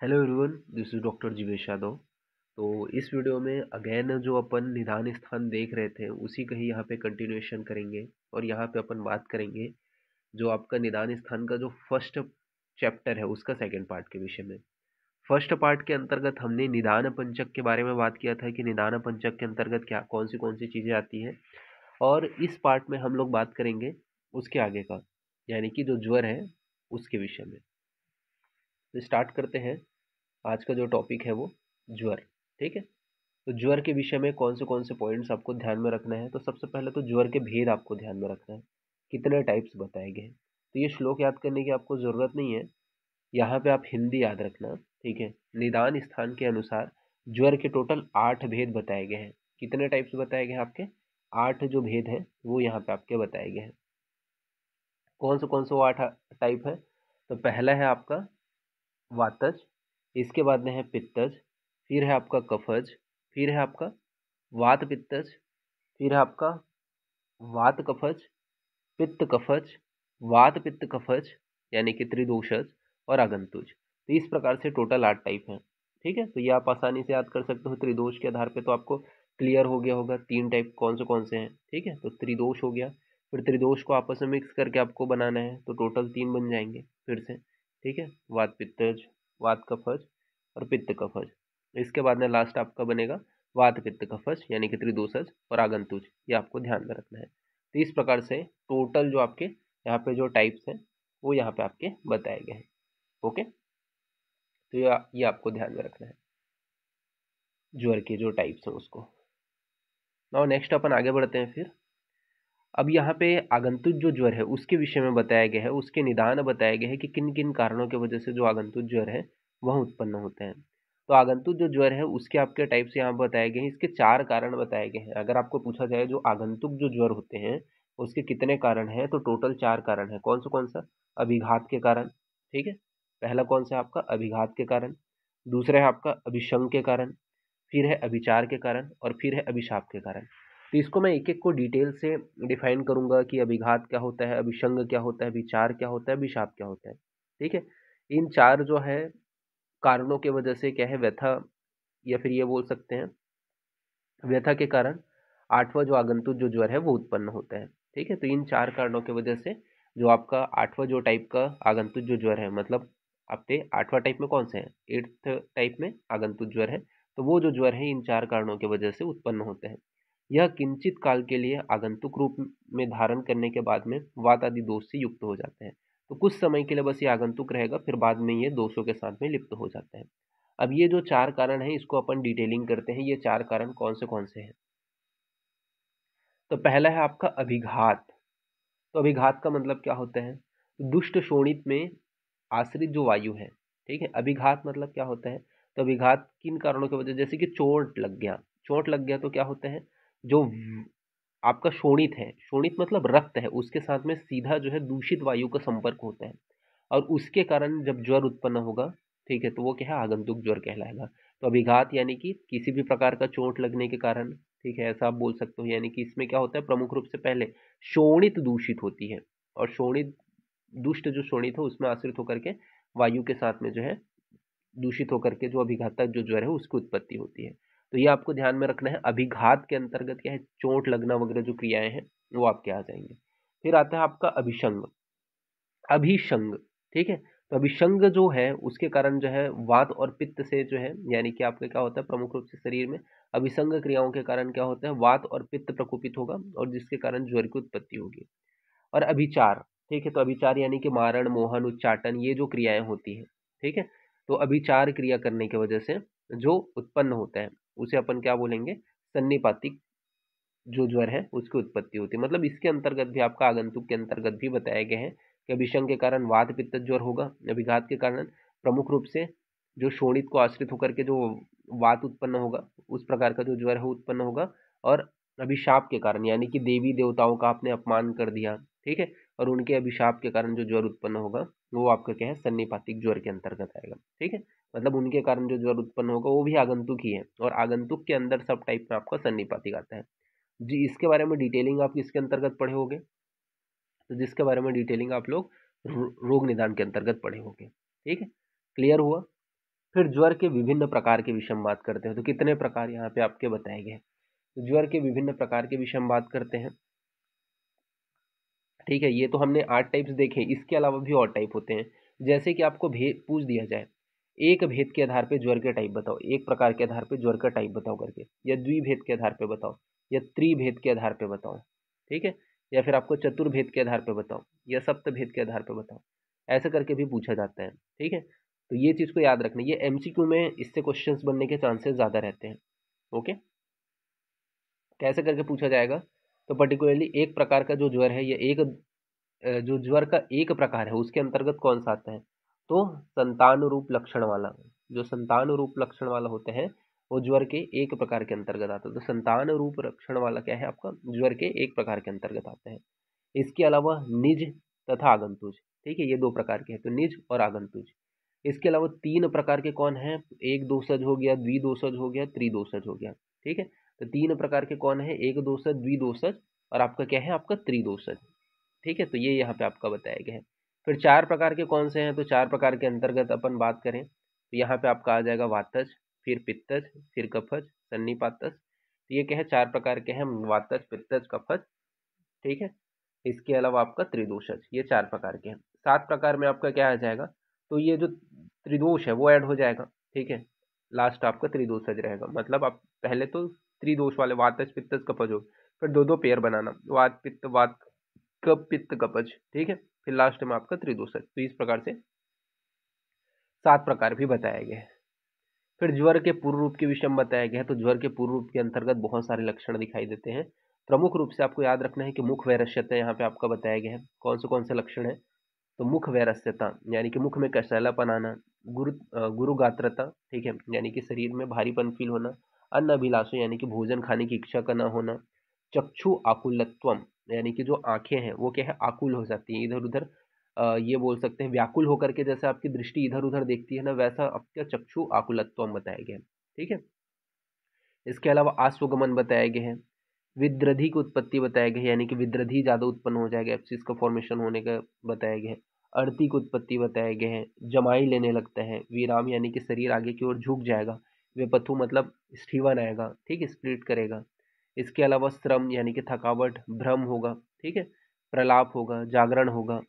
Hello everyone, this is doctor Jeevesh Yadav. तो इस video में अगेन जो अपन निदान स्थान देख रहे थे उसी का ही यहाँ पे कंटिन्यूएशन करेंगे। और यहाँ पे अपन बात करेंगे जो आपका निदान स्थान का जो फर्स्ट चैप्टर है उसका सेकंड पार्ट के विषय में। फर्स्ट पार्ट के अंतर्गत हमने निदान पंचक के बारे में बात किया था कि निदान पंचक के अंतर्गत क्या कौन सी चीज़ें आती हैं। और इस पार्ट में हम लोग बात करेंगे उसके आगे का, यानी कि जो ज्वर है उसके विषय में। तो स्टार्ट करते हैं। आज का जो टॉपिक है वो ज्वर। ठीक है, तो ज्वर के विषय में कौन से पॉइंट्स आपको ध्यान में रखना है। तो सबसे पहले तो ज्वर के भेद आपको ध्यान में रखना है, कितने टाइप्स बताए गए हैं। तो ये श्लोक याद करने की आपको ज़रूरत नहीं है, यहाँ पे आप हिंदी याद रखना। ठीक है, निदान स्थान के अनुसार ज्वर के टोटल 8 भेद बताए गए हैं। कितने टाइप्स बताए गए हैं आपके? 8 जो भेद हैं वो यहाँ पे आपके बताए गए हैं। कौन से वो 8 टाइप है? तो पहला है आपका वातज, इसके बाद में है पित्तज, फिर है आपका कफज, फिर है आपका वात पित्तज, फिर है आपका वात कफज, पित्त कफज, वात पित्त कफज यानी कि त्रिदोषज और आगंतुज। तो इस प्रकार से टोटल 8 टाइप हैं। ठीक है, तो ये आप आसानी से याद कर सकते हो त्रिदोष के आधार पे। तो आपको क्लियर हो गया होगा 3 टाइप कौन से हैं। ठीक है, तो त्रिदोष हो गया, फिर त्रिदोष को आपस में मिक्स करके आपको बनाना है तो टोटल 3 बन जाएंगे फिर से। ठीक है, वात पित्तज, वात कफज और पित्त कफज। इसके बाद में लास्ट आपका बनेगा वात पित्त कफज यानी कि त्रिदोषज और आगंतुज। ये आपको ध्यान में रखना है। तो इस प्रकार से टोटल जो आपके यहाँ पे जो टाइप्स हैं वो यहाँ पे आपके बताए गए हैं। ओके, तो ये आपको ध्यान में रखना है ज्वर के जो टाइप्स हैं उसको। और नेक्स्ट अपन आगे बढ़ते हैं फिर। अब यहाँ पे आगंतुक जो ज्वर है उसके विषय में बताया गया है, उसके निदान बताए गए हैं कि किन किन कारणों की वजह से जो आगंतुक ज्वर है वह उत्पन्न होते हैं। तो आगंतुक जो ज्वर है उसके आपके टाइप्स यहाँ बताए गए हैं। इसके 4 कारण बताए गए हैं। अगर आपको पूछा जाए जो आगंतुक जो ज्वर होते हैं उसके कितने कारण हैं, तो टोटल 4 कारण है। कौन सा? अभिघात के कारण। ठीक है, पहला कौन सा है आपका? अभिघात के कारण। दूसरा है आपका अभिशंग के कारण, फिर है अभिचार के कारण और फिर है अभिशाप के कारण। तो इसको मैं एक एक को डिटेल से डिफाइन करूंगा कि अभिघात क्या होता है, अभिशंग क्या होता है, विचार क्या होता है, अभिशाप क्या होता है। ठीक है, इन 4 जो है कारणों के वजह से क्या है व्यथा, या फिर ये बोल सकते हैं व्यथा के कारण 8वां जो आगंतुक जो ज्वर है वो उत्पन्न होता है। ठीक है, तो इन 4 कारणों की वजह से जो आपका 8वां जो टाइप का आगंतुक जो ज्वर है, मतलब आपके 8वां टाइप में कौन से हैं? 8th टाइप में आगंतुक ज्वर है। तो वो जो ज्वर है इन 4 कारणों की वजह से उत्पन्न होते हैं। यह किंचित काल के लिए आगंतुक रूप में धारण करने के बाद में वात आदि दोष से युक्त हो जाते हैं। तो कुछ समय के लिए बस ये आगंतुक रहेगा, फिर बाद में ये दोषों के साथ में लिप्त हो जाते हैं। अब ये जो 4 कारण हैं इसको अपन डिटेलिंग करते हैं। ये 4 कारण कौन से हैं? तो पहला है आपका अभिघात। तो अभिघात का मतलब क्या होता है? दुष्ट शोणित में आश्रित जो वायु है। ठीक है, अभिघात मतलब क्या होता है? तो अभिघात किन कारणों की वजह, जैसे कि चोट लग गया। चोट लग गया तो क्या होता है? जो आपका शोणित है, शोणित मतलब रक्त है, उसके साथ में सीधा जो है दूषित वायु का संपर्क होता है और उसके कारण जब ज्वर उत्पन्न होगा, ठीक है, तो वो क्या है? आगंतुक ज्वर कहलाएगा। तो अभिघात यानी कि किसी भी प्रकार का चोट लगने के कारण, ठीक है, ऐसा आप बोल सकते हो। यानी कि इसमें क्या होता है? प्रमुख रूप से पहले शोणित दूषित होती है और शोणित दुष्ट जो शोणित है उसमें आश्रित होकर के वायु के साथ में जो है दूषित होकर के जो अभिघातक जो ज्वर है उसकी उत्पत्ति होती है। तो ये आपको ध्यान में रखना है। अभिघात के अंतर्गत क्या है? चोट लगना वगैरह जो क्रियाएं हैं वो आपके आ जाएंगे। फिर आता है आपका अभिशंग। अभिशंग, ठीक है, तो अभिशंग जो है उसके कारण जो है वात और पित्त से जो है, यानी कि आपके क्या होता है प्रमुख रूप से शरीर में अभिसंग क्रियाओं के कारण क्या होता है? वात और पित्त प्रकोपित होगा और जिसके कारण ज्वर की उत्पत्ति होगी। और अभिचार, ठीक है, तो अभिचार यानी कि मारण, मोहन, उच्चाटन ये जो क्रियाएं होती हैं। ठीक है, तो अभिचार क्रिया करने की वजह से जो उत्पन्न होता है उसे अपन क्या बोलेंगे? सन्निपातिक जो ज्वर है उसकी उत्पत्ति होती है। मतलब इसके अंतर्गत भी आपका आगंतुक के अंतर्गत भी बताए गए हैं कि अभिशंग के कारण वात पित्त ज्वर होगा। अभिघात के कारण प्रमुख रूप से जो शोणित को आश्रित होकर के जो वात उत्पन्न होगा उस प्रकार का जो ज्वर है उत्पन्न होगा। और अभिशाप के कारण यानी कि देवी देवताओं का आपने अपमान कर दिया, ठीक है, और उनके अभिशाप के कारण जो ज्वर उत्पन्न होगा वो आपका क्या है? सन्निपातिक ज्वर के अंतर्गत आएगा। ठीक है, मतलब उनके कारण जो ज्वर उत्पन्न होगा वो भी आगंतुक ही है और आगंतुक के अंदर सब टाइप में आपका सन्निपातिक आता है। जी, इसके बारे में डिटेलिंग आप किसके अंतर्गत पढ़े होंगे? तो जिसके बारे में डिटेलिंग आप लोग रोग निदान के अंतर्गत पढ़े होंगे। ठीक है, क्लियर हुआ? फिर ज्वर के विभिन्न प्रकार के विषय हम बात करते हैं। तो कितने प्रकार यहाँ पे आपके बताए गए हैं। तो ज्वर के विभिन्न प्रकार के विषय हम बात करते हैं। ठीक है, ये तो हमने 8 टाइप्स देखे, इसके अलावा भी और टाइप होते हैं। जैसे कि आपको भेद पूछ दिया जाए, एक भेद के आधार पे ज्वर के टाइप बताओ, एक प्रकार के आधार पे ज्वर का टाइप बताओ करके, या द्विभेद के आधार पे बताओ, या त्रिभेद के आधार पे बताओ। ठीक है, या फिर आपको चतुर्भेद के आधार पे बताओ, या सप्तभेद के आधार पे बताओ, ऐसा करके भी पूछा जाता है। ठीक है, तो ये चीज़ को याद रखना, ये एमसीक्यू में इससे क्वेश्चन बनने के चांसेस ज़्यादा रहते हैं। ओके, कैसे करके पूछा जाएगा, तो पर्टिकुलरली एक प्रकार का जो ज्वर है, ये एक जो ज्वर का एक प्रकार है उसके अंतर्गत कौन सा आता है, तो संतान रूप लक्षण वाला, जो संतान रूप लक्षण वाला होते हैं वो ज्वर के एक प्रकार के अंतर्गत आता है। तो संतान रूप लक्षण वाला क्या है आपका, ज्वर के एक प्रकार के अंतर्गत आता है। इसके अलावा निज तथा आगंतुज, ठीक है, ये दो प्रकार के हैं, तो निज और आगंतुज। इसके अलावा तीन प्रकार के कौन है, एक दोषज हो गया, द्विदोषज हो गया, त्रिदोषज हो गया। ठीक है, तो तीन प्रकार के कौन है, एक दोषज, द्विदोषज और आपका क्या है, आपका त्रिदोषज। ठीक है, तो ये यहाँ पे आपका बताया गया है। फिर चार प्रकार के कौन से हैं, तो चार प्रकार के अंतर्गत अपन बात करें तो यहाँ पे आपका आ जाएगा वातज, फिर पित्तज, फिर कफज, सन्निपातज। तो ये क्या है, चार प्रकार के हैं, वातज, पित्तज, कफज। ठीक है, इसके अलावा आपका त्रिदोषज, ये चार प्रकार के हैं। सात प्रकार में आपका क्या आ जाएगा, तो ये जो त्रिदोष है वो ऐड हो जाएगा। ठीक है, लास्ट आपका त्रिदोषज रहेगा, मतलब आप पहले तो त्रिदोष वाले वातज, पित्तज, कफज हो, फिर दो दो पेयर बनाना, वात पित्त वात, कफ पित्त कपज। ठीक है, फिर लास्ट में आपका त्रिदोषज। तो इस प्रकार से सात प्रकार भी बताए गए हैं। फिर ज्वर के पूर्व रूप के विषय में बताया गया है। तो ज्वर के पूर्व रूप के अंतर्गत बहुत सारे लक्षण दिखाई देते हैं। प्रमुख रूप से आपको याद रखना है कि मुख वैरस्यता यहाँ पे आपका बताया गया है। कौन से लक्षण है, तो मुख वैरस्यता यानी कि मुख में कसैलापन आना, गुरुगात्रता, ठीक है, यानी कि शरीर में भारीपन फील होना, अन्न अभिलाषा यानी कि भोजन खाने की इच्छा का न होना, चक्षु आकुलत्वम यानी कि जो आंखें हैं वो क्या है, आकुल हो जाती है, इधर उधर ये बोल सकते हैं व्याकुल होकर के, जैसे आपकी दृष्टि इधर उधर देखती है ना, वैसा आपका चक्षु आकुलत्वम बताया गया है। ठीक है, इसके अलावा आश्वगमन बताया गया है, विद्रधि की उत्पत्ति बताया गया है, यानी कि विद्रधि ज्यादा उत्पन्न हो जाएगा, एब्सिस का फॉर्मेशन होने का बताया गया है। अर्थी की उत्पत्ति बताया गया है, जमाई लेने लगता है, विराम यानी कि शरीर आगे की ओर झुक जाएगा, विपथु मतलब स्टीवन आएगा, ठीक है, स्प्लिट करेगा। इसके अलावा श्रम यानी कि थकावट, भ्रम होगा, ठीक है, प्रलाप होगा, जागरण होगा।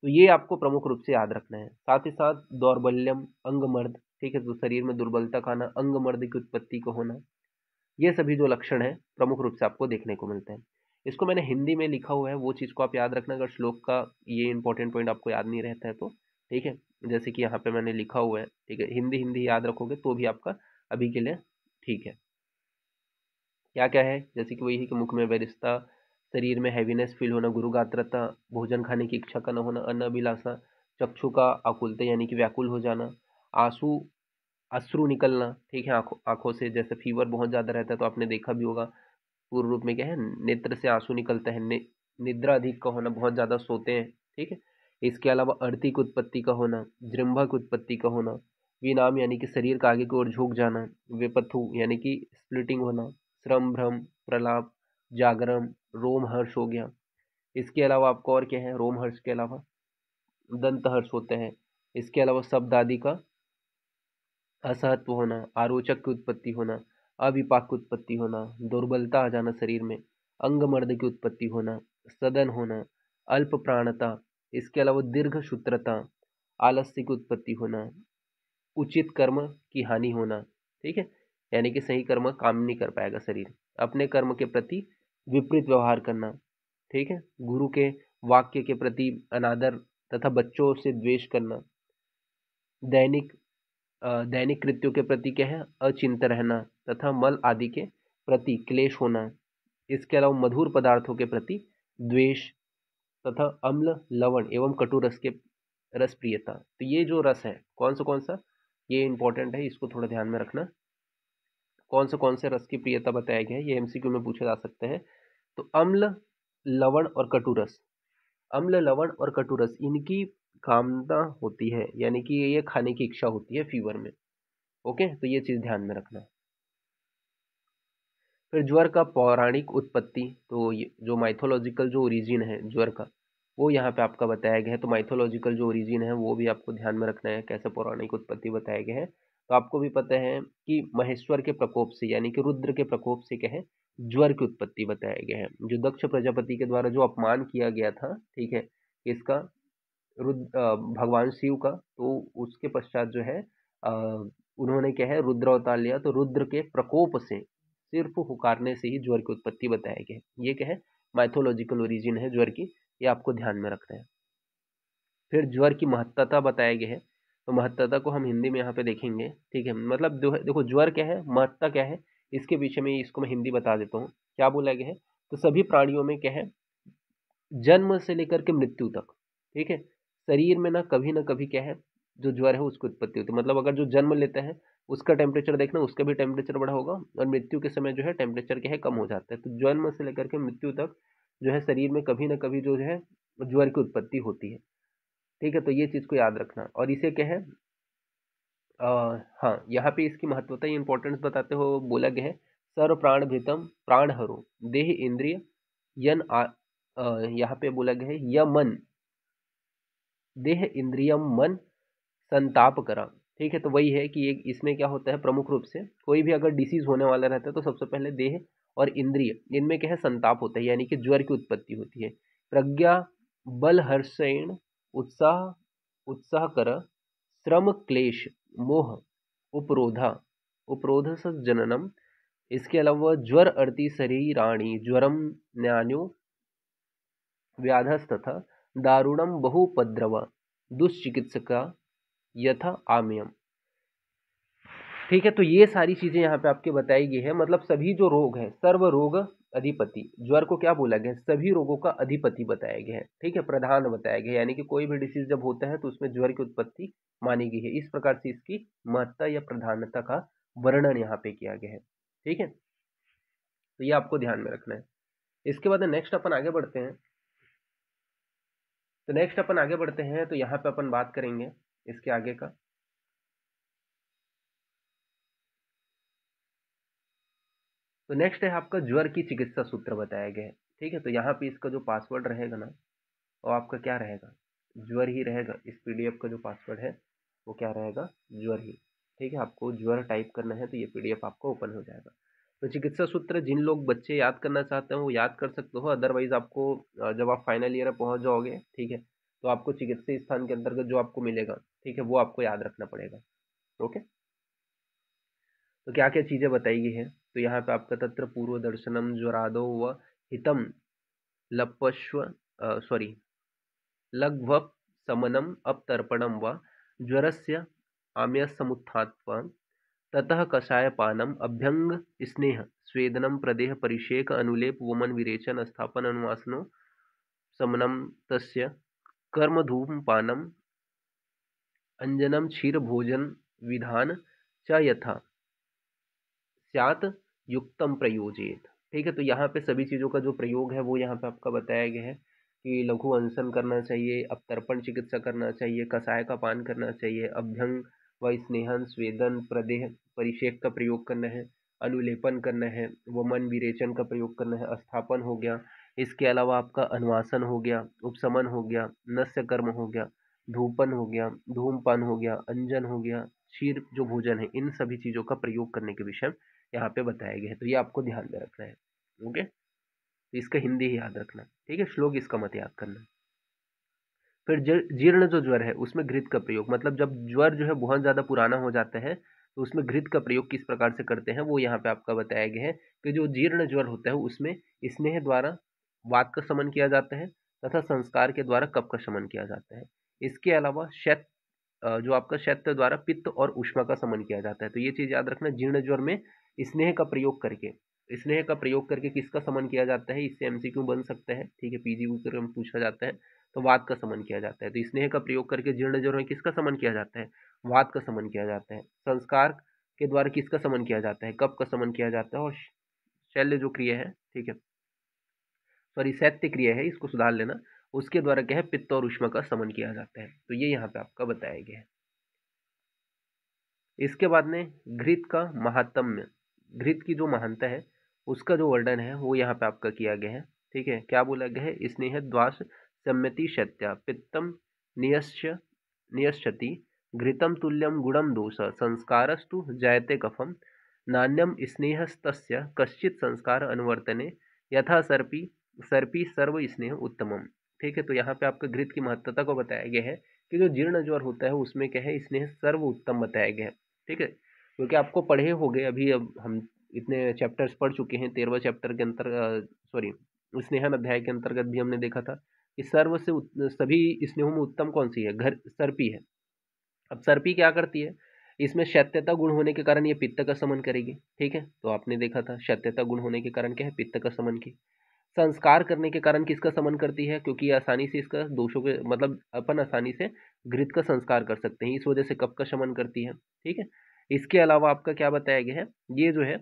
तो ये आपको प्रमुख रूप से याद रखना है। साथ ही साथ दौर्बल्यम, अंगमर्द, ठीक है, तो शरीर में दुर्बलता का आना, अंगमर्द की उत्पत्ति को होना, ये सभी जो लक्षण है प्रमुख रूप से आपको देखने को मिलते हैं। इसको मैंने हिंदी में लिखा हुआ है, वो चीज़ को आप याद रखना, अगर श्लोक का ये इंपॉर्टेंट पॉइंट आपको याद नहीं रहता है तो। ठीक है, जैसे कि यहाँ पे मैंने लिखा हुआ है, ठीक है, हिंदी हिंदी याद रखोगे तो भी आपका अभी के लिए ठीक है। क्या क्या है, जैसे कि वही है कि मुख में वैरिस्ता, शरीर में हैवीनेस फील होना, गुरुगात्रता, भोजन खाने की इच्छा का न होना, अन्न अभिलाषा, चक्षु का आकुलता यानी कि व्याकुल हो जाना, आंसू अश्रु निकलना, ठीक है, आंखों आंखों से, जैसे फीवर बहुत ज़्यादा रहता है तो आपने देखा भी होगा, पूर्व रूप में क्या है, नेत्र से आंसू निकलता है, निद्रा अधिक का होना, बहुत ज़्यादा सोते हैं। ठीक है, इसके अलावा अर्थी की उत्पत्ति का होना, जृंभा की उत्पत्ति का होना, विनाम यानी कि शरीर का आगे की ओर झुक जाना, विपथु यानी कि स्प्लिटिंग होना, श्रम भ्रम, प्रलाप, जागरण, रोमहर्ष हो गया। इसके अलावा आपको और क्या है, रोमहर्ष के अलावा दंत हर्ष होते हैं। इसके अलावा शब्द आदि का असहत्व होना, आरोचक की उत्पत्ति होना, अविपाक की उत्पत्ति होना, दुर्बलता आ जाना शरीर में, अंगमर्द की उत्पत्ति होना, सदन होना, अल्प प्राणता, इसके अलावा दीर्घ सूत्रता, आलस्य की उत्पत्ति होना, उचित कर्म की हानि होना। ठीक है, यानी कि सही कर्म काम नहीं कर पाएगा शरीर, अपने कर्म के प्रति विपरीत व्यवहार करना। ठीक है, गुरु के वाक्य के प्रति अनादर तथा बच्चों से द्वेष करना, दैनिक दैनिक कृत्यों के प्रति क्या है, अचिंत रहना तथा मल आदि के प्रति क्लेश होना। इसके अलावा मधुर पदार्थों के प्रति द्वेष तथा अम्ल, लवण एवं कटु रस के रस प्रियता। तो ये जो रस है कौन सा, ये इंपॉर्टेंट है, इसको थोड़ा ध्यान में रखना। कौन से रस की प्रियता बताया गया है, ये एमसीक्यू में पूछे जा सकते हैं। तो अम्ल, लवण और कटु रस, अम्ल, लवण और कटु रस, इनकी कामना होती है, यानी कि ये खाने की इच्छा होती है फीवर में। ओके, तो ये चीज ध्यान में रखना। फिर ज्वर का पौराणिक उत्पत्ति, तो ये जो माइथोलॉजिकल जो ओरिजिन है ज्वर का, वो यहाँ पे आपका बताया गया है। तो माइथोलॉजिकल जो ओरिजिन है वो भी आपको ध्यान में रखना है, कैसे पौराणिक उत्पत्ति बताए गए हैं। तो आपको भी पता है कि महेश्वर के प्रकोप से यानी कि रुद्र के प्रकोप से क्या है, ज्वर की उत्पत्ति बताया गया है। जो दक्ष प्रजापति के द्वारा जो अपमान किया गया था, ठीक है, इसका भगवान शिव का, तो उसके पश्चात जो है उन्होंने क्या है रुद्र अवतार लिया। तो रुद्र के प्रकोप से सिर्फ हुकारने से ही ज्वर की उत्पत्ति बताया गया है। ये क्या है, माइथोलॉजिकल ओरिजिन है ज्वर की, ये आपको ध्यान में रखना है। फिर ज्वर की महत्ता बताया गया है। तो महत्ता को हम हिंदी में यहाँ पे देखेंगे, ठीक है। मतलब देखो ज्वर क्या है, महत्ता क्या है, इसके पीछे में इसको मैं हिंदी बता देता हूँ। क्या बोला गया है, तो सभी प्राणियों में क्या है, जन्म से लेकर के मृत्यु तक, ठीक है, शरीर में ना कभी क्या है, जो ज्वर है उसकी उत्पत्ति होती है। मतलब अगर जो जन्म लेता है उसका टेम्परेचर देखना, उसका भी टेम्परेचर बढ़ा होगा, और मृत्यु के समय जो है टेम्परेचर क्या है, कम हो जाता है। तो जन्म से लेकर के मृत्यु तक जो है शरीर में कभी ना कभी जो है ज्वर की उत्पत्ति होती है, ठीक है। तो ये चीज़ को याद रखना। और इसे क्या है, हाँ, यहाँ पे इसकी महत्वता इंपॉर्टेंस बताते हो बोला गया है, सर्व प्राण भृतम प्राण हरो देह इंद्रिय यन यहाँ पे बोला गया है यमन, देह इंद्रियम मन संताप करा, ठीक है। तो वही है कि एक इसमें क्या होता है, प्रमुख रूप से कोई भी अगर डिसीज होने वाला रहता है तो सबसे पहले देह और इंद्रिय, इनमें क्या है, संताप होता है, यानी कि ज्वर की उत्पत्ति होती है। प्रज्ञा बल हर्षेण उत्साह उत्साह कर श्रम क्लेश मोह उपरोधा उपरोध जननम। इसके अलावा ज्वर अर्ति शरीराणी ज्वरम न्यान्यो व्याधस्तथा दारुणम बहुपद्रव दुष्चिकित्सका यथा आम्यम, ठीक है। तो ये सारी चीजें यहाँ पे आपके बताई गई है। मतलब सभी जो रोग है, सर्व रोग अधिपति, ज्वर को क्या बोला गया है, सभी रोगों का अधिपति बताया गया है, ठीक है, प्रधान बताया गया है। यानी कि कोई भी डिसीज जब होता है तो उसमें ज्वर की उत्पत्ति मानी गई है। इस प्रकार से इसकी महत्ता या प्रधानता का वर्णन यहाँ पे किया गया है, ठीक है। तो ये आपको ध्यान में रखना है। इसके बाद नेक्स्ट अपन आगे बढ़ते हैं। तो यहाँ पे अपन बात करेंगे इसके आगे का। तो नेक्स्ट है आपका ज्वर की चिकित्सा सूत्र बताया गया है, ठीक है। तो यहाँ पे इसका जो पासवर्ड रहेगा ना, वो आपका क्या रहेगा, ज्वर ही रहेगा। इस पीडीएफ का जो पासवर्ड है वो क्या रहेगा, ज्वर ही, ठीक है। आपको ज्वर टाइप करना है तो ये पीडीएफ आपको ओपन हो जाएगा। तो चिकित्सा सूत्र जिन लोग बच्चे याद करना चाहते हैं वो याद कर सकते हो, अदरवाइज आपको जब आप फाइनल ईयर में पहुंच जाओगे, ठीक है, तो आपको चिकित्सा स्थान के अंतर्गत जो आपको मिलेगा, ठीक है, वो आपको याद रखना पड़ेगा। ओके, तो क्या क्या चीजें बताई गई है, तो यहाँ पे आपका तत्र पूर्व दर्शनम ज्वरादो व हितम लपश्व सॉरी लघ्वप समनम अपतर्पणम व ज्वरस्य आम्यसमुत्थात्वा ततः कषायपानम अभ्यंग स्नेह स्वेदनम प्रदेह परिषेक अनुलेप वमन विरेचन स्थापन अनुवासनो समनम तस्य कर्म धूमपानम अंजनम क्षीर भोजन विधान च यथा स्यात् युक्तम प्रयोजेत, ठीक है। तो यहाँ पे सभी चीज़ों का जो प्रयोग है वो यहाँ पे आपका बताया गया है कि लघु अनशन करना चाहिए, अपतर्पण चिकित्सा करना चाहिए, कषाय का पान करना चाहिए, अभ्यंग व स्नेहन स्वेदन प्रदेह परिषेक का प्रयोग करना है, अनुलेपन करना है, वमन विरेचन का प्रयोग करना है, स्थापन हो गया। इसके अलावा आपका अनुवासन हो गया, उपशमन हो गया, नस्य कर्म हो गया, धूपन हो गया, धूमपान हो गया, अंजन हो गया, क्षीर जो भोजन है, इन सभी चीज़ों का प्रयोग करने के विषय यहाँ पे बताया गया है। तो ये आपको ध्यान में रखना है। ओके, तो इसका हिंदी ही याद रखना, ठीक है, श्लोक इसका मत याद करना। फिर जीर्ण जो ज्वर है उसमें घृत का प्रयोग, मतलब जब ज्वर जो है बहुत ज़्यादा पुराना हो जाता है तो उसमें घृत का प्रयोग किस प्रकार से करते हैं वो यहाँ पे आपका बताया गया है कि जो जीर्ण ज्वर होता है उसमें स्नेह द्वारा वात का शमन किया जाता है तथा संस्कार के द्वारा कफ का शमन किया जाता है। इसके अलावा शैत जो आपका शैत्य द्वारा पित्त और उष्मा का शमन किया जाता है। तो ये चीज़ याद रखना, जीर्ण ज्वर में स्नेह का प्रयोग करके, स्नेह का प्रयोग करके किसका शमन किया जाता है, इससे एमसीक्यू बन सकता है, ठीक है, पीजी में पूछा जाता है। तो वात का शमन किया जाता है। तो स्नेह का प्रयोग करके जीर्ण ज्वर में किसका शमन किया जाता है, वात का शमन किया जाता है। संस्कार के द्वारा किसका शमन किया जाता है, कफ का शमन किया जाता है। और शल्य जो क्रिया है, ठीक है, सॉरी शैत्य क्रिया है, इसको सुधार लेना, उसके द्वारा क्या है, पित्त और उष्मा का शमन किया जाता है। तो ये यहाँ पे आपका बताया गया है। इसके बाद में घृत का महात्म्य, घृत की जो महानता है उसका जो वर्णन है वो यहाँ पे आपका किया गया है, ठीक है। क्या बोला गया है, स्नेह द्वास सम्यति शैत्या पित्तम नियश्यति घृतं तुल्यं गुणं दोष संस्कारस्तु जायते कफम नान्यम स्नेहस्तस्य कश्चित संस्कार अनुवर्तने यथा सर्पी सर्पी सर्व स्नेह उत्तमम। ठीक है, तो यहाँ पे आपका घृत की महत्वता को बताया गया है कि जो जीर्ण ज्वर होता है उसमें क्या है, स्नेह सर्व उत्तम बताया गया है। ठीक है, क्योंकि आपको पढ़े हो गए अभी, अब हम इतने चैप्टर्स पढ़ चुके हैं, 13वें चैप्टर के अंतर्गत, सॉरी स्नेहन अध्याय के अंतर्गत भी हमने देखा था कि सर्व से सभी स्नेहों में उत्तम कौन सी है, घर सर्पी है। अब सर्पी क्या करती है, इसमें शैत्यता गुण होने के कारण ये पित्त का समन करेगी। ठीक है, तो आपने देखा था शैत्यता गुण होने के कारण क्या है, पित्त का समन की। संस्कार करने के कारण किसका समन करती है, क्योंकि ये आसानी से इसका दोषों के मतलब अपन आसानी से घृत का संस्कार कर सकते हैं, इस वजह से कफ का शमन करती है। ठीक है, इसके अलावा आपका क्या बताया गया है, ये जो है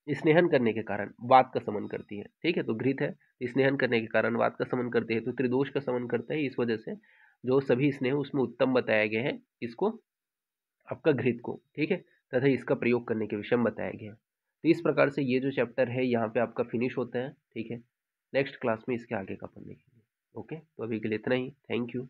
स्नेहन करने के कारण वात का समन करती है। ठीक है, तो घृत है, स्नेहन करने के कारण वात का समन करती है, तो त्रिदोष का समन करता है। इस वजह से जो सभी स्नेह उसमें उत्तम बताया गया है इसको, आपका घृत को। ठीक है, तथा इसका प्रयोग करने के विषय में बताया गया है। तो इस प्रकार से ये जो चैप्टर है यहाँ पे आपका फिनिश होता है। ठीक है, नेक्स्ट क्लास में इसके आगे का अपन देखेंगे। ओके, तो अभी के लिए इतना ही। Thank you.